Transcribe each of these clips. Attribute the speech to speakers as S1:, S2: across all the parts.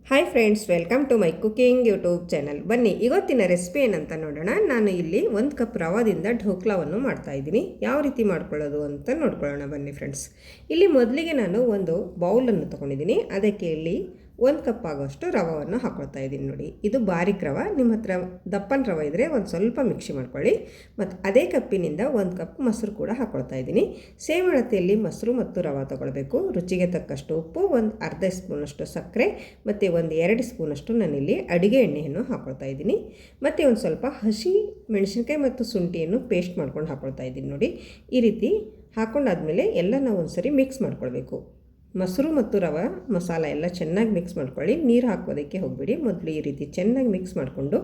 S1: Hi friends, welcome to my cooking YouTube channel. ಬನ್ನಿ ಇವತ್ತಿನ recipe ಏನಂತ ನೋಡೋಣ. ನಾನು ಇಲ್ಲಿ 1 ಕಪ್ ರವಾದಿಂದ ಢೋಕ್ಲಾವನ್ನು ಮಾಡ್ತಾಯಿದ್ದೀನಿ. ಯಾವ ರೀತಿ ಮಾಡ್ಕೊಳ್ಳೋದು ಅಂತ ನೋಡ್ಕೊಳ್ಳೋಣ ಬನ್ನಿ ಫ್ರೆಂಡ್ಸ್. ಇಲ್ಲಿ ಮೊದಲಿಗೆ ನಾನು ಒಂದು ಬೌಲನ್ನು ತೊಗೊಂಡಿದ್ದೀನಿ. ಅದಕ್ಕೆ ಇಲ್ಲಿ 1 ಕಪ್ ಆಗೋಷ್ಟು ರವವನ್ನು ಹಾಕ್ಕೊಳ್ತಾ ಇದ್ದೀನಿ. ನೋಡಿ, ಇದು ಬಾರಿಕ್ ರವೆ. ನಿಮ್ಮ ಹತ್ರ ದಪ್ಪನ ರವೆ ಇದ್ದರೆ ಒಂದು ಸ್ವಲ್ಪ ಮಿಕ್ಸಿ ಮಾಡ್ಕೊಳ್ಳಿ. ಮತ್ತು ಅದೇ ಕಪ್ಪಿನಿಂದ 1 ಕಪ್ ಮೊಸರು ಕೂಡ ಹಾಕ್ಕೊಳ್ತಾ ಇದ್ದೀನಿ. ಸೇಮ್ ಅಳತೆಯಲ್ಲಿ ಮೊಸರು ಮತ್ತು ರವೆ ತೊಗೊಳ್ಬೇಕು. ರುಚಿಗೆ ತಕ್ಕಷ್ಟು ಉಪ್ಪು, ಒಂದು ಅರ್ಧ ಸ್ಪೂನಷ್ಟು ಸಕ್ಕರೆ ಮತ್ತು ಒಂದು 2 ಸ್ಪೂನಷ್ಟು ನಾನಿಲ್ಲಿ ಅಡುಗೆ ಎಣ್ಣೆಯನ್ನು ಹಾಕ್ಕೊಳ್ತಾ ಇದ್ದೀನಿ. ಮತ್ತು ಒಂದು ಸ್ವಲ್ಪ ಹಸಿ ಮೆಣಸಿನ್ಕಾಯಿ ಮತ್ತು ಶುಂಠಿಯನ್ನು ಪೇಸ್ಟ್ ಮಾಡ್ಕೊಂಡು ಹಾಕ್ಕೊಳ್ತಾ ಇದ್ದೀನಿ. ನೋಡಿ, ಈ ರೀತಿ ಹಾಕ್ಕೊಂಡಾದ್ಮೇಲೆ ಎಲ್ಲ ನಾವು ಒಂದು ಸರಿ ಮಿಕ್ಸ್ ಮಾಡ್ಕೊಳ್ಬೇಕು. ಮೊಸರು ಮತ್ತು ರವೆ ಮಸಾಲ ಎಲ್ಲ ಚೆನ್ನಾಗಿ ಮಿಕ್ಸ್ ಮಾಡ್ಕೊಳ್ಳಿ. ನೀರು ಹಾಕೋದಕ್ಕೆ ಹೋಗಬೇಡಿ. ಮೊದಲು ಈ ರೀತಿ ಚೆನ್ನಾಗಿ ಮಿಕ್ಸ್ ಮಾಡಿಕೊಂಡು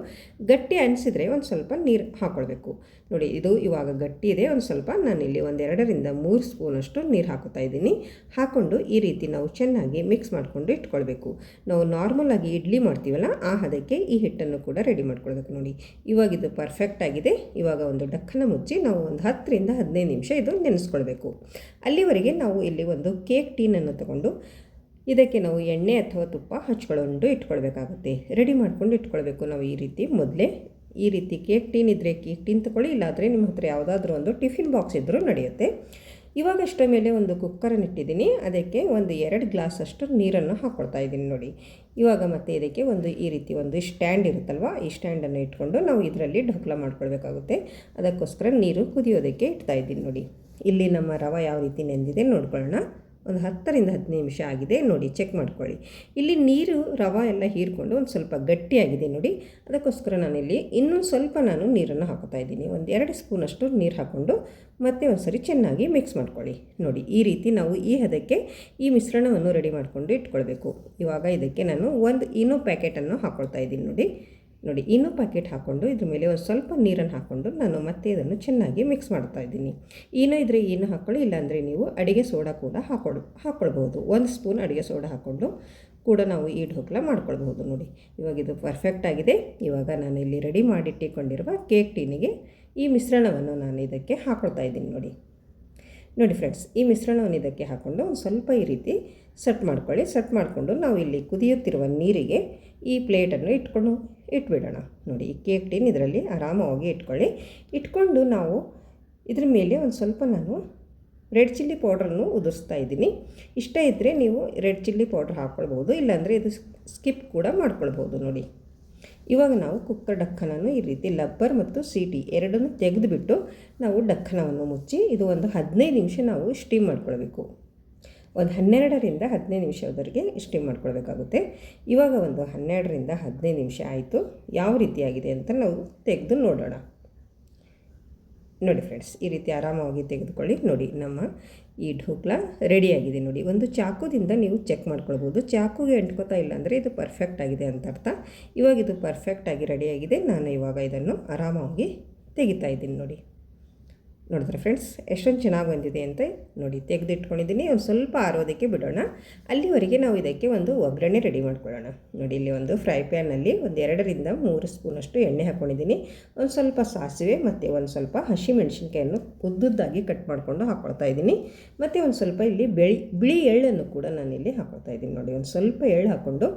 S1: ಗಟ್ಟಿ ಅನಿಸಿದರೆ ಒಂದು ಸ್ವಲ್ಪ ನೀರು ಹಾಕ್ಕೊಳ್ಬೇಕು. ನೋಡಿ, ಇದು ಇವಾಗ ಗಟ್ಟಿ ಇದೆ. ಒಂದು ಸ್ವಲ್ಪ ನಾನಿಲ್ಲಿ 2-3 ಸ್ಪೂನಷ್ಟು ನೀರು ಹಾಕೋತಾ ಇದ್ದೀನಿ. ಹಾಕ್ಕೊಂಡು ಈ ರೀತಿ ನಾವು ಚೆನ್ನಾಗಿ ಮಿಕ್ಸ್ ಮಾಡಿಕೊಂಡು ಇಟ್ಕೊಳ್ಬೇಕು. ನಾವು ನಾರ್ಮಲಾಗಿ ಇಡ್ಲಿ ಮಾಡ್ತೀವಲ್ಲ, ಆ ಹದಕ್ಕೆ ಈ ಹಿಟ್ಟನ್ನು ಕೂಡ ರೆಡಿ ಮಾಡ್ಕೊಳ್ಬೇಕು. ನೋಡಿ, ಇವಾಗ ಇದು ಪರ್ಫೆಕ್ಟ್ ಆಗಿದೆ. ಇವಾಗ ಒಂದು ಡಕ್ಕನ ಮುಚ್ಚಿ ನಾವು ಒಂದು 10-15 ನಿಮಿಷ ಇದು ನೆನೆಸ್ಕೊಳ್ಬೇಕು. ಅಲ್ಲಿವರೆಗೆ ನಾವು ಇಲ್ಲಿ ಒಂದು ಕೇಕ್ ಟೀನನ್ನು ತಗೊಂಡು ಇದಕ್ಕೆ ನಾವು ಎಣ್ಣೆ ಅಥವಾ ತುಪ್ಪ ಹಚ್ಕೊಂಡು ಇಟ್ಕೊಳ್ಬೇಕಾಗುತ್ತೆ. ರೆಡಿ ಮಾಡ್ಕೊಂಡು ಇಟ್ಕೊಳ್ಬೇಕು ನಾವು. ಈ ರೀತಿ ಮೊದಲೇ ಈ ರೀತಿ ಕೇಕ್ ಟೀನ್ ಇದ್ದರೆ ಕೇಕ್ ಟೀನ್ ತಗೊಳ್ಳಿ, ಇಲ್ಲಾಂದರೆ ನಿಮ್ಮ ಹತ್ರ ಯಾವುದಾದ್ರೂ ಒಂದು ಟಿಫಿನ್ ಬಾಕ್ಸ್ ಇದ್ದರೂ ನಡೆಯುತ್ತೆ. ಇವಾಗ ಅಷ್ಟರ ಮೇಲೆ ಒಂದು ಕುಕ್ಕರನ್ನು ಇಟ್ಟಿದ್ದೀನಿ. ಅದಕ್ಕೆ ಒಂದು 2 ಗ್ಲಾಸಷ್ಟು ನೀರನ್ನು ಹಾಕ್ಕೊಳ್ತಾ ಇದ್ದೀನಿ. ನೋಡಿ, ಇವಾಗ ಮತ್ತೆ ಇದಕ್ಕೆ ಈ ರೀತಿ ಒಂದು ಸ್ಟ್ಯಾಂಡ್ ಇರುತ್ತಲ್ವ, ಈ ಸ್ಟ್ಯಾಂಡನ್ನು ಇಟ್ಕೊಂಡು ನಾವು ಇದರಲ್ಲಿ ಢೋಕ್ಲಾ ಮಾಡ್ಕೊಳ್ಬೇಕಾಗುತ್ತೆ. ಅದಕ್ಕೋಸ್ಕರ ನೀರು ಕುದಿಯೋದಕ್ಕೆ ಇಡ್ತಾ ಇದ್ದೀನಿ. ನೋಡಿ, ಇಲ್ಲಿ ನಮ್ಮ ರವೆ ಯಾವ ರೀತಿ ನೆಂದಿದೆ ನೋಡ್ಕೊಳ್ಳೋಣ. ಒಂದು 10-15 ನಿಮಿಷ ಆಗಿದೆ. ನೋಡಿ, ಚೆಕ್ ಮಾಡ್ಕೊಳ್ಳಿ. ಇಲ್ಲಿ ನೀರು ರವೆ ಎಲ್ಲ ಹೀರ್ಕೊಂಡು ಒಂದು ಸ್ವಲ್ಪ ಗಟ್ಟಿಯಾಗಿದೆ. ನೋಡಿ, ಅದಕ್ಕೋಸ್ಕರ ನಾನಿಲ್ಲಿ ಇನ್ನೊಂದು ಸ್ವಲ್ಪ ನೀರನ್ನು ಹಾಕೋತಾ ಇದ್ದೀನಿ. ಒಂದು 2 ಸ್ಪೂನಷ್ಟು ನೀರು ಹಾಕ್ಕೊಂಡು ಮತ್ತೆ ಒಂದು ಸರಿ ಚೆನ್ನಾಗಿ ಮಿಕ್ಸ್ ಮಾಡ್ಕೊಳ್ಳಿ. ನೋಡಿ, ಈ ರೀತಿ ನಾವು ಈ ಹದಕ್ಕೆ ಈ ಮಿಶ್ರಣವನ್ನು ರೆಡಿ ಮಾಡಿಕೊಂಡು ಇಟ್ಕೊಳ್ಬೇಕು. ಇವಾಗ ಇದಕ್ಕೆ ನಾನು ಒಂದು ಈನೋ ಪ್ಯಾಕೆಟನ್ನು ಹಾಕ್ಕೊಳ್ತಾ ಇದ್ದೀನಿ. ನೋಡಿ, ಇನ್ನೂ ಪ್ಯಾಕೆಟ್ ಹಾಕ್ಕೊಂಡು ಇದ್ರ ಮೇಲೆ ಒಂದು ಸ್ವಲ್ಪ ನೀರನ್ನು ಹಾಕ್ಕೊಂಡು ನಾನು ಮತ್ತೆ ಇದನ್ನು ಚೆನ್ನಾಗಿ ಮಿಕ್ಸ್ ಮಾಡ್ತಾ ಇದ್ದೀನಿ. ಈನೋ ಇದ್ದರೆ ಈನೋ ಹಾಕ್ಕೊಳ್ಳಿ, ಇಲ್ಲಾಂದರೆ ನೀವು ಅಡುಗೆ ಸೋಡಾ ಕೂಡ ಹಾಕ್ಕೊಳ್ಬೋದು. 1 ಸ್ಪೂನ್ ಅಡುಗೆ ಸೋಡಾ ಹಾಕ್ಕೊಂಡು ಕೂಡ ನಾವು ಈ ಢೋಕ್ಲಾ ಮಾಡ್ಕೊಳ್ಬಹುದು. ನೋಡಿ, ಇವಾಗ ಇದು ಪರ್ಫೆಕ್ಟ್ ಆಗಿದೆ. ಇವಾಗ ನಾನು ಇಲ್ಲಿ ರೆಡಿ ಮಾಡಿಟ್ಟಿಕೊಂಡಿರುವ ಕೇಕ್ ಟೀನಿಗೆ ಈ ಮಿಶ್ರಣವನ್ನು ನಾನು ಇದಕ್ಕೆ ಹಾಕ್ಕೊಳ್ತಾ ಇದ್ದೀನಿ. ನೋಡಿ ಫ್ರೆಂಡ್ಸ್, ಈ ಮಿಶ್ರಣವನ್ನು ಇದಕ್ಕೆ ಹಾಕ್ಕೊಂಡು ಒಂದು ಸ್ವಲ್ಪ ಈ ರೀತಿ ಸೆಟ್ ಮಾಡ್ಕೊಳ್ಳಿ. ಸೆಟ್ ಮಾಡಿಕೊಂಡು ನಾವು ಇಲ್ಲಿ ಕುದಿಯುತ್ತಿರುವ ನೀರಿಗೆ ಈ ಪ್ಲೇಟನ್ನು ಇಟ್ಬಿಡೋಣ. ನೋಡಿ, ಈ ಕೇಕ್ ಟೀನ್ ಇದರಲ್ಲಿ ಆರಾಮವಾಗಿ ಇಟ್ಕೊಂಡು ನಾವು ಇದ್ರ ಮೇಲೆ ಒಂದು ಸ್ವಲ್ಪ ನಾನು ರೆಡ್ ಚಿಲ್ಲಿ ಪೌಡ್ರನ್ನು ಉದುರಿಸ್ತಾ ಇದ್ದೀನಿ. ಇಷ್ಟ ಇದ್ದರೆ ನೀವು ರೆಡ್ ಚಿಲ್ಲಿ ಪೌಡ್ರ್ ಹಾಕ್ಕೊಳ್ಬೋದು, ಇಲ್ಲಾಂದರೆ ಇದು ಸ್ಕಿಪ್ ಕೂಡ ಮಾಡ್ಕೊಳ್ಬೋದು. ನೋಡಿ, ಇವಾಗ ನಾವು ಕುಕ್ಕರ್ ಡಕ್ಕನನ್ನು ಈ ರೀತಿ ಲಬ್ಬರ್ ಮತ್ತು ಸೀಟಿ ಎರಡನ್ನೂ ತೆಗೆದುಬಿಟ್ಟು ನಾವು ಡಕ್ಕನವನ್ನು ಮುಚ್ಚಿ ಇದು ಒಂದು 15 ನಿಮಿಷ ನಾವು ಸ್ಟೀಮ್ ಮಾಡ್ಕೊಳ್ಬೇಕು. ಒಂದು 12-15 ನಿಮಿಷದವರೆಗೆ ಸ್ಟೀಮ್ ಮಾಡ್ಕೊಳ್ಬೇಕಾಗುತ್ತೆ. ಇವಾಗ ಒಂದು 12-15 ನಿಮಿಷ ಆಯಿತು. ಯಾವ ರೀತಿಯಾಗಿದೆ ಅಂತ ನಾವು ತೆಗೆದು ನೋಡೋಣ. ನೋಡಿ ಫ್ರೆಂಡ್ಸ್, ಈ ರೀತಿ ಆರಾಮವಾಗಿ ತೆಗೆದುಕೊಳ್ಳಿ. ನೋಡಿ, ನಮ್ಮ ಈ ಢೋಕ್ಲಾ ರೆಡಿಯಾಗಿದೆ. ನೋಡಿ, ಒಂದು ಚಾಕುದಿಂದ ನೀವು ಚೆಕ್ ಮಾಡ್ಕೊಳ್ಬೋದು. ಚಾಕುಗೆ ಅಂಟ್ಕೋತಾ ಇಲ್ಲ ಅಂದರೆ ಇದು ಪರ್ಫೆಕ್ಟ್ ಆಗಿದೆ ಅಂತ ಅರ್ಥ. ಇವಾಗ ಇದು ಪರ್ಫೆಕ್ಟಾಗಿ ರೆಡಿಯಾಗಿದೆ. ನಾನು ಇವಾಗ ಇದನ್ನು ಆರಾಮವಾಗಿ ತೆಗಿತಾ ಇದ್ದೀನಿ. ನೋಡಿದ್ರೆ ಫ್ರೆಂಡ್ಸ್, ಎಷ್ಟೊಂದು ಚೆನ್ನಾಗಿ ಬಂದಿದೆ ಅಂತ. ನೋಡಿ, ತೆಗೆದಿಟ್ಕೊಂಡಿದ್ದೀನಿ. ಒಂದು ಸ್ವಲ್ಪ ಆರೋದಕ್ಕೆ ಬಿಡೋಣ. ಅಲ್ಲಿವರೆಗೆ ನಾವು ಇದಕ್ಕೆ ಒಂದು ಒಗ್ಗರಣೆ ರೆಡಿ ಮಾಡ್ಕೊಳ್ಳೋಣ. ನೋಡಿ, ಇಲ್ಲಿ ಒಂದು ಫ್ರೈ ಪ್ಯಾನಲ್ಲಿ ಒಂದು 2-3 ಸ್ಪೂನಷ್ಟು ಎಣ್ಣೆ ಹಾಕ್ಕೊಂಡಿದ್ದೀನಿ. ಒಂದು ಸ್ವಲ್ಪ ಸಾಸಿವೆ ಮತ್ತು ಒಂದು ಸ್ವಲ್ಪ ಹಸಿ ಮೆಣಸಿನ್ಕಾಯನ್ನು ಉದ್ದುದ್ದಾಗಿ ಕಟ್ ಮಾಡಿಕೊಂಡು ಹಾಕ್ಕೊಳ್ತಾ ಇದ್ದೀನಿ. ಮತ್ತು ಒಂದು ಸ್ವಲ್ಪ ಇಲ್ಲಿ ಬಿಳಿ ಎಳ್ಳನ್ನು ಕೂಡ ನಾನಿಲ್ಲಿ ಹಾಕ್ಕೊಳ್ತಾ ಇದ್ದೀನಿ. ನೋಡಿ, ಒಂದು ಸ್ವಲ್ಪ ಎಳ್ಳು ಹಾಕ್ಕೊಂಡು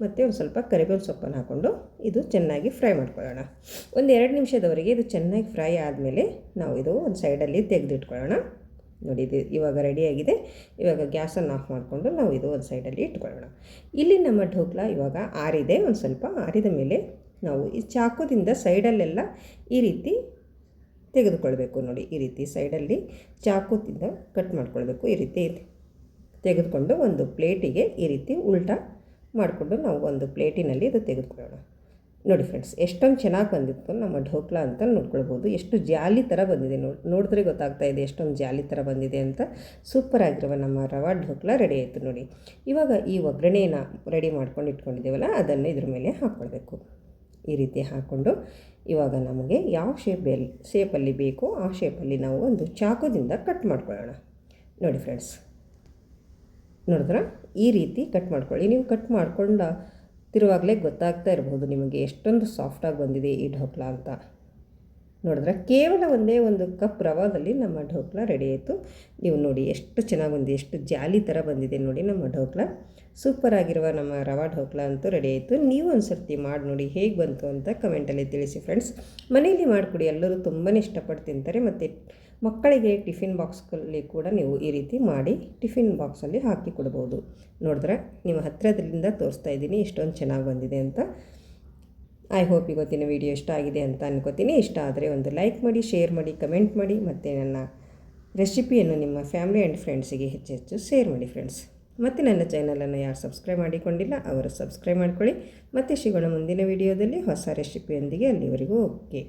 S1: ಮತ್ತು ಒಂದು ಸ್ವಲ್ಪ ಕರಿಬೇವಿನ ಸೊಪ್ಪನ್ನು ಹಾಕ್ಕೊಂಡು ಇದು ಚೆನ್ನಾಗಿ ಫ್ರೈ ಮಾಡ್ಕೊಳ್ಳೋಣ. ಒಂದು 2 ನಿಮಿಷದವರೆಗೆ ಇದು ಚೆನ್ನಾಗಿ ಫ್ರೈ ಆದಮೇಲೆ ನಾವು ಇದು ಒಂದು ಸೈಡಲ್ಲಿ ತೆಗೆದಿಟ್ಕೊಳ್ಳೋಣ. ನೋಡಿ, ಇದು ಇವಾಗ ರೆಡಿಯಾಗಿದೆ. ಇವಾಗ ಗ್ಯಾಸನ್ನು ಆಫ್ ಮಾಡಿಕೊಂಡು ನಾವು ಇದು ಒಂದು ಸೈಡಲ್ಲಿ ಇಟ್ಕೊಳ್ಳೋಣ. ಇಲ್ಲಿ ನಮ್ಮ ಢೋಕ್ಲಾ ಇವಾಗ ಆರಿದೆ. ಒಂದು ಸ್ವಲ್ಪ ಆರಿದ ಮೇಲೆ ನಾವು ಈ ಚಾಕುದಿಂದ ಸೈಡಲ್ಲೆಲ್ಲ ಈ ರೀತಿ ತೆಗೆದುಕೊಳ್ಬೇಕು. ನೋಡಿ, ಈ ರೀತಿ ಸೈಡಲ್ಲಿ ಚಾಕುದಿಂದ ಕಟ್ ಮಾಡ್ಕೊಳ್ಬೇಕು. ಈ ರೀತಿ ತೆಗೆದುಕೊಂಡು ಒಂದು ಪ್ಲೇಟಿಗೆ ಈ ರೀತಿ ಉಲ್ಟಾ ಮಾಡಿಕೊಂಡು ನಾವು ಒಂದು ಪ್ಲೇಟಿನಲ್ಲಿ ಇದು ತೆಗೆದುಕೊಳ್ಳೋಣ. ನೋಡಿ ಫ್ರೆಂಡ್ಸ್, ಎಷ್ಟೊಂದು ಚೆನ್ನಾಗಿ ಬಂದಿತ್ತು ನಮ್ಮ ಢೋಕ್ಲಾ ಅಂತ ನೋಡ್ಕೊಳ್ಬೋದು. ಎಷ್ಟು ಜಾಲಿ ಥರ ಬಂದಿದೆ. ನೋಡಿದ್ರೆ ಗೊತ್ತಾಗ್ತಾ ಇದೆ ಎಷ್ಟೊಂದು ಜಾಲಿ ಥರ ಬಂದಿದೆ ಅಂತ. ಸೂಪರ್ ಆಗಿರುವ ನಮ್ಮ ರವಾ ಢೋಕ್ಲಾ ರೆಡಿ ಆಯಿತು. ನೋಡಿ, ಇವಾಗ ಈ ಒಗ್ಗರಣೆಯನ್ನು ರೆಡಿ ಮಾಡ್ಕೊಂಡು ಇಟ್ಕೊಂಡಿದ್ದೇವಲ್ಲ, ಅದನ್ನು ಇದ್ರ ಮೇಲೆ ಹಾಕ್ಕೊಳ್ಬೇಕು. ಈ ರೀತಿ ಹಾಕ್ಕೊಂಡು ಇವಾಗ ನಮಗೆ ಯಾವ ಶೇಪಲ್ಲಿ ಬೇಕೋ ಆ ಶೇಪಲ್ಲಿ ನಾವು ಒಂದು ಚಾಕುದಿಂದ ಕಟ್ ಮಾಡ್ಕೊಳ್ಳೋಣ. ನೋಡಿ ಫ್ರೆಂಡ್ಸ್, ನೋಡಿದ್ರೆ ಈ ರೀತಿ ಕಟ್ ಮಾಡ್ಕೊಳ್ಳಿ. ನೀವು ಕಟ್ ಮಾಡ್ಕೊಂಡು ತಿರುವಾಗಲೇ ಗೊತ್ತಾಗ್ತಾ ಇರ್ಬೋದು ನಿಮಗೆ ಎಷ್ಟೊಂದು ಸಾಫ್ಟಾಗಿ ಬಂದಿದೆ ಈ ಢೋಕ್ಲಾ ಅಂತ. ನೋಡಿದ್ರೆ ಕೇವಲ ಒಂದೇ ಒಂದು ಕಪ್ ರವಾದಲ್ಲಿ ನಮ್ಮ ಢೋಕ್ಲ ರೆಡಿ ಆಯಿತು. ನೀವು ನೋಡಿ ಎಷ್ಟು ಚೆನ್ನಾಗಿ ಬಂದಿದೆ, ಎಷ್ಟು ಜಾಲಿ ಥರ ಬಂದಿದೆ ನೋಡಿ ನಮ್ಮ ಢೋಕ್ಲ. ಸೂಪರಾಗಿರುವ ನಮ್ಮ ರವಾ ಢೋಕ್ಲ ಅಂತೂ ರೆಡಿ ಆಯಿತು. ನೀವು ಒಂದು ಸರ್ತಿ ಮಾಡಿ ನೋಡಿ ಹೇಗೆ ಬಂತು ಅಂತ ಕಮೆಂಟಲ್ಲಿ ತಿಳಿಸಿ ಫ್ರೆಂಡ್ಸ್. ಮನೆಯಲ್ಲಿ ಮಾಡಿಕೊಡಿ, ಎಲ್ಲರೂ ತುಂಬಾ ಇಷ್ಟಪಟ್ಟು ತಿಂತಾರೆ. ಮತ್ತು ಮಕ್ಕಳಿಗೆ ಟಿಫಿನ್ ಬಾಕ್ಸ್ಗಳಲ್ಲಿ ಕೂಡ ನೀವು ಈ ರೀತಿ ಮಾಡಿ ಟಿಫಿನ್ ಬಾಕ್ಸಲ್ಲಿ ಹಾಕಿ ಕೊಡ್ಬೋದು. ನೋಡಿದ್ರೆ ನಿಮ್ಮ ಹತ್ತಿರದಿಂದ ತೋರಿಸ್ತಾ ಇದ್ದೀನಿ ಎಷ್ಟೊಂದು ಚೆನ್ನಾಗಿ ಬಂದಿದೆ ಅಂತ. ಐ ಹೋಪ್ ಇವತ್ತಿನ ವಿಡಿಯೋ ಇಷ್ಟ ಆಗಿದೆ ಅಂತ ಅನ್ಕೋತೀನಿ. ಇಷ್ಟ ಆದರೆ ಒಂದು ಲೈಕ್ ಮಾಡಿ, ಶೇರ್ ಮಾಡಿ, ಕಮೆಂಟ್ ಮಾಡಿ, ಮತ್ತು ನನ್ನ ರೆಸಿಪಿಯನ್ನು ನಿಮ್ಮ ಫ್ಯಾಮಿಲಿ ಆ್ಯಂಡ್ ಫ್ರೆಂಡ್ಸಿಗೆ ಹೆಚ್ಚು ಶೇರ್ ಮಾಡಿ ಫ್ರೆಂಡ್ಸ್. ಮತ್ತು ನನ್ನ ಚಾನಲನ್ನು ಯಾರು ಸಬ್ಸ್ಕ್ರೈಬ್ ಮಾಡಿಕೊಂಡಿಲ್ಲ ಅವರು ಸಬ್ಸ್ಕ್ರೈಬ್ ಮಾಡ್ಕೊಳ್ಳಿ. ಮತ್ತು ಸಿಗೋಣ ಮುಂದಿನ ವಿಡಿಯೋದಲ್ಲಿ ಹೊಸ ರೆಸಿಪಿಯೊಂದಿಗೆ. ಅಲ್ಲಿವರೆಗೂ ಓಕೆ.